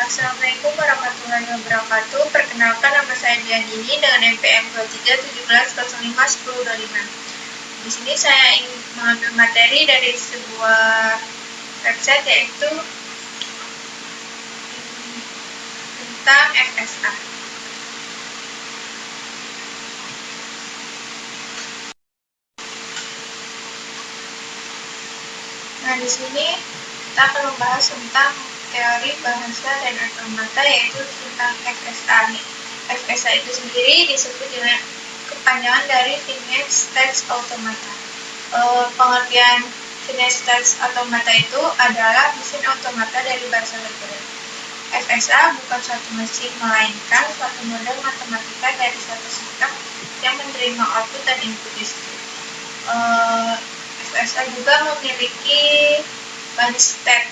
Assalamualaikum warahmatullahi wabarakatuh. Perkenalkan, nama saya Diandini dengan NPM 2317051025. Di sini saya ingin mengambil materi dari sebuah website, yaitu tentang FSA. Nah, di sini kita akan membahas tentang teori bahasa dan automata, yaitu tentang FSA. FSA itu sendiri disebut dengan kepanjangan dari Finance Stats Automata. Pengertian Finance Stats Automata itu adalah mesin automata dari bahasa Latin. FSA bukan suatu mesin, melainkan suatu model matematika dari suatu sistem yang menerima output dan input diskrit. FSA juga memiliki banyak step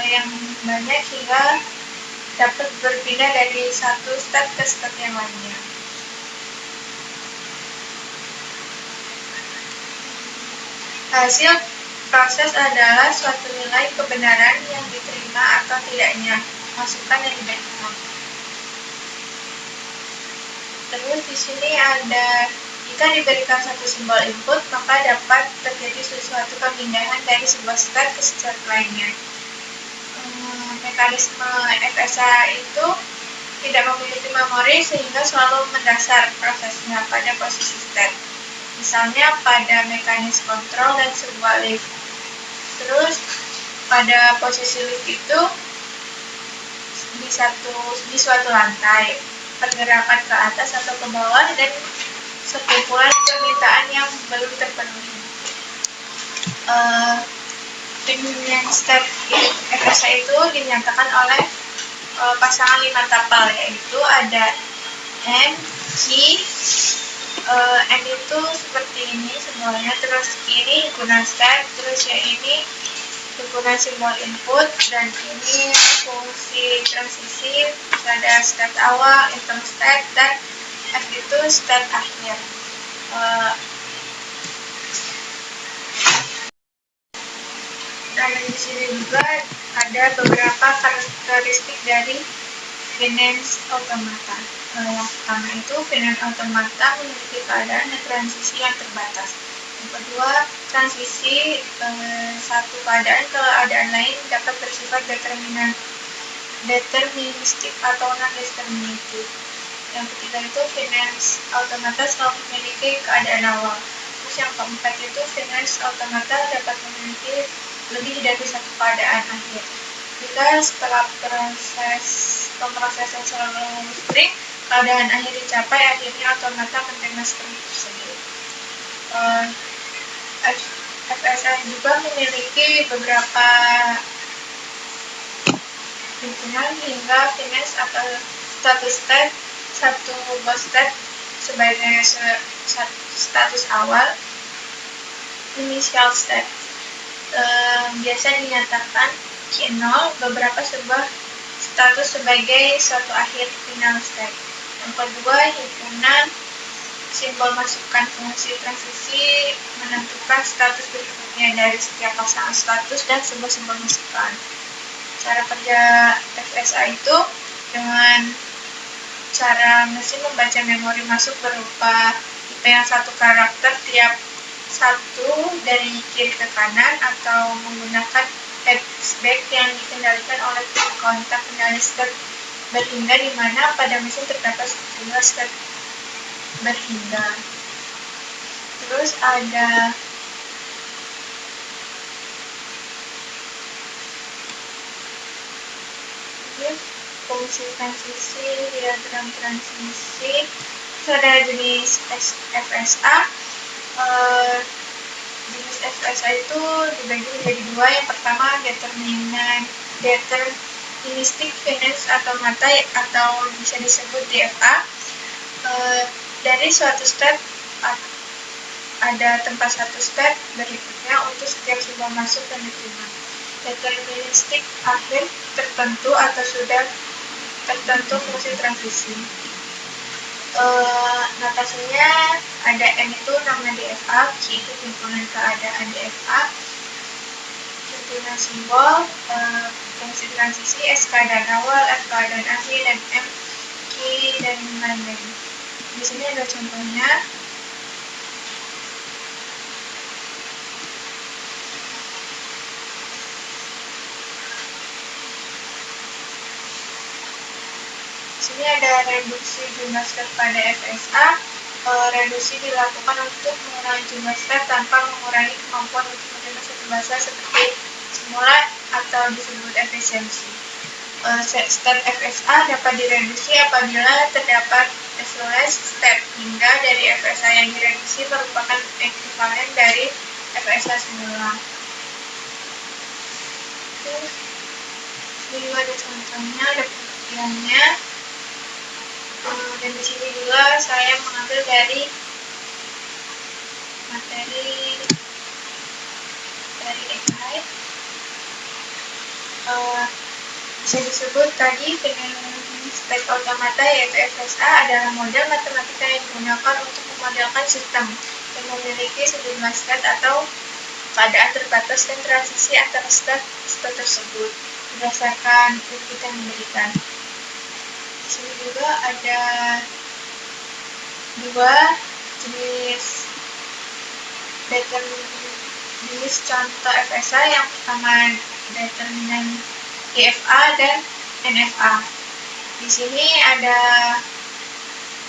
yang banyak hingga dapat berpindah dari satu step ke step yang lainnya. Hasil proses adalah suatu nilai kebenaran yang diterima atau tidaknya masukan yang diberikan. Terus di sini ada, jika diberikan satu simbol input, maka dapat terjadi sesuatu pemindahan dari sebuah step ke step lainnya. Mekanisme FSA itu tidak memiliki memori, sehingga selalu mendasar prosesnya pada posisi step. Misalnya pada mekanis kontrol dan sebuah lift. Terus pada posisi lift itu di suatu lantai, pergerakan ke atas atau ke bawah, dan sekumpulan permintaan yang belum terpenuhi. Dengan step FSA itu dinyatakan oleh pasangan 5 tapal, yaitu ada N, Q, N itu seperti ini semuanya, terus ini himpunan step, terus yang ini himpunan simbol input, dan ini fungsi transisi, ada step awal, interim step, dan F itu step akhir. Dan di sini juga ada beberapa karakteristik dari Finance Automata. Yang pertama itu, Finance Automata memiliki keadaan dan transisi yang terbatas. Yang kedua, transisi satu keadaan ke keadaan lain dapat bersifat deterministik atau non-deterministik. Yang ketiga itu, Finance Automata selalu memiliki keadaan awal. Terus yang keempat itu, Finance Automata dapat memiliki lebih dari satu keadaan akhir. Jika setelah proses pemrosesan selalu string, keadaan akhir dicapai, akhirnya automata menerima string tersebut. FSA juga memiliki beberapa himpunan hingga finish atau status step, satu bus step sebagai status awal, initial step. Biasa dinyatakan Q0, beberapa sebuah status sebagai suatu akhir final step. Yang kedua, himpunan simbol masukan fungsi transisi menentukan status berikutnya dari setiap pasangan status dan sebuah simbol masukan. Cara kerja FSA itu dengan cara mesin membaca memori masuk berupa IP yang satu karakter tiap satu dari kiri ke kanan, atau menggunakan X-back yang dikendalikan oleh kontak kendali step berhingga, di mana pada mesin terdapat sejumlah step berhingga. Terus ada fungsi transisi, diagram transisi. Terus ada jenis FSA. Jenis FSA itu dibagi menjadi dua. Yang pertama, deterministic finance automata, atau bisa disebut DFA. Dari suatu step ada tempat satu step berikutnya untuk setiap simbol masuk dan diterima. Deterministik akhir tertentu atau sudah tertentu fungsi transisi. Notasinya ada N itu nama DFA, Q itu himpunan keadaan DFA, himpunan simbol, fungsi transisi, S keadaan awal, F keadaan akhir, dan M key, dan lain-lain. Di sini ada contohnya. Di sini ada reduksi jumlah step pada FSA. Reduksi dilakukan untuk mengurangi jumlah step tanpa mengurangi kemampuan untuk menerima satu bahasa seperti semula atau disebut efisiensi. Step FSA dapat direduksi apabila terdapat as less step hingga dari FSA yang direduksi merupakan ekuivalen dari FSA semula. Ini juga ada contohnya, ada pengertiannya. Dan di sini juga saya mengambil dari materi dari EKI. Bisa disebut tadi dengan step automata yaitu FSA adalah model matematika yang digunakan untuk memodelkan sistem yang memiliki sejumlah state atau keadaan terbatas dan transisi antara state tersebut berdasarkan input yang diberikan. Di sini juga ada dua jenis contoh FSA. Yang pertama determinan DFA dan NFA. Di sini ada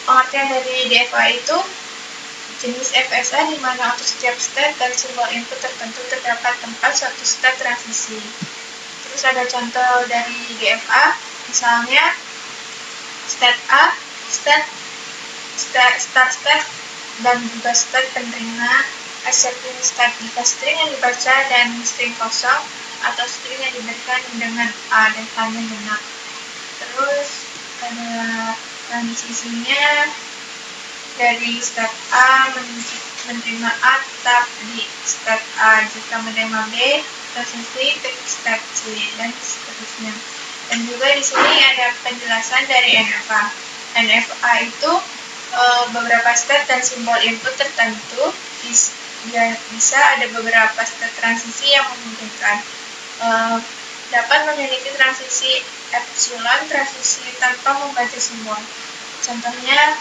pengertian dari DFA itu jenis FSA di mana untuk setiap state dan simbol input tertentu terdapat tempat suatu state transisi. Terus ada contoh dari DFA, misalnya state A, start state, dan juga state penerima accepting state jika string yang dibaca dan string kosong atau string yang diberikan dengan A dan K-nya genap. Terus ada transisinya dari state A menerima A tetap di state A, jika menerima B transisi ke state C, dan seterusnya. Dan juga di sini ada penjelasan dari NFA. NFA itu beberapa state dan simbol input tertentu. Bisa ada beberapa state transisi yang memungkinkan. Dapat memiliki transisi epsilon, transisi tanpa membaca simbol. Contohnya,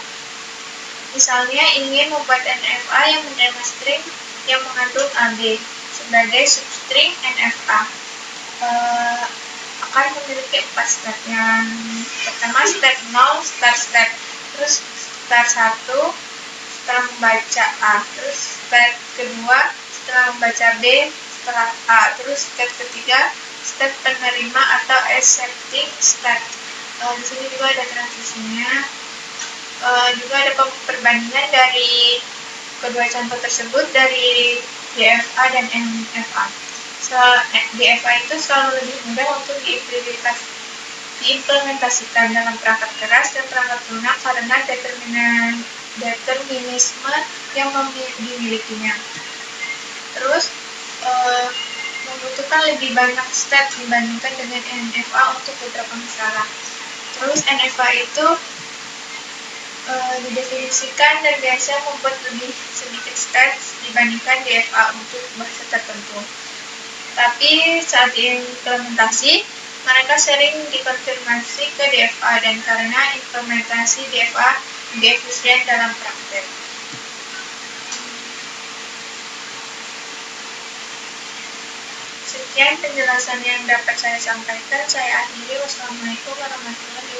misalnya ingin membuat NFA yang menerima string yang mengandung AB sebagai substring NFA. Akan memiliki 4 step. Yang pertama step 0, start step. Terus step 1 setelah membaca A. Terus step kedua setelah membaca B setelah A. Terus step ketiga step penerima atau accepting step. Di sini juga ada transisinya. Juga ada perbandingan dari kedua contoh tersebut dari DFA dan NFA. DFA itu selalu lebih mudah untuk diimplementasikan dalam perangkat keras dan perangkat lunak karena determinisme yang dimilikinya. Terus membutuhkan lebih banyak step dibandingkan dengan NFA untuk beberapa masalah. Terus NFA itu didefinisikan dan biasa membuat lebih sedikit steps dibandingkan DFA untuk bahasa tertentu. Tapi saat implementasi, mereka sering dikonfirmasi ke DFA dan karena implementasi DFA lebih efisien dalam praktek. Sekian penjelasan yang dapat saya sampaikan. Saya akhiri. Wassalamualaikum warahmatullahi wabarakatuh.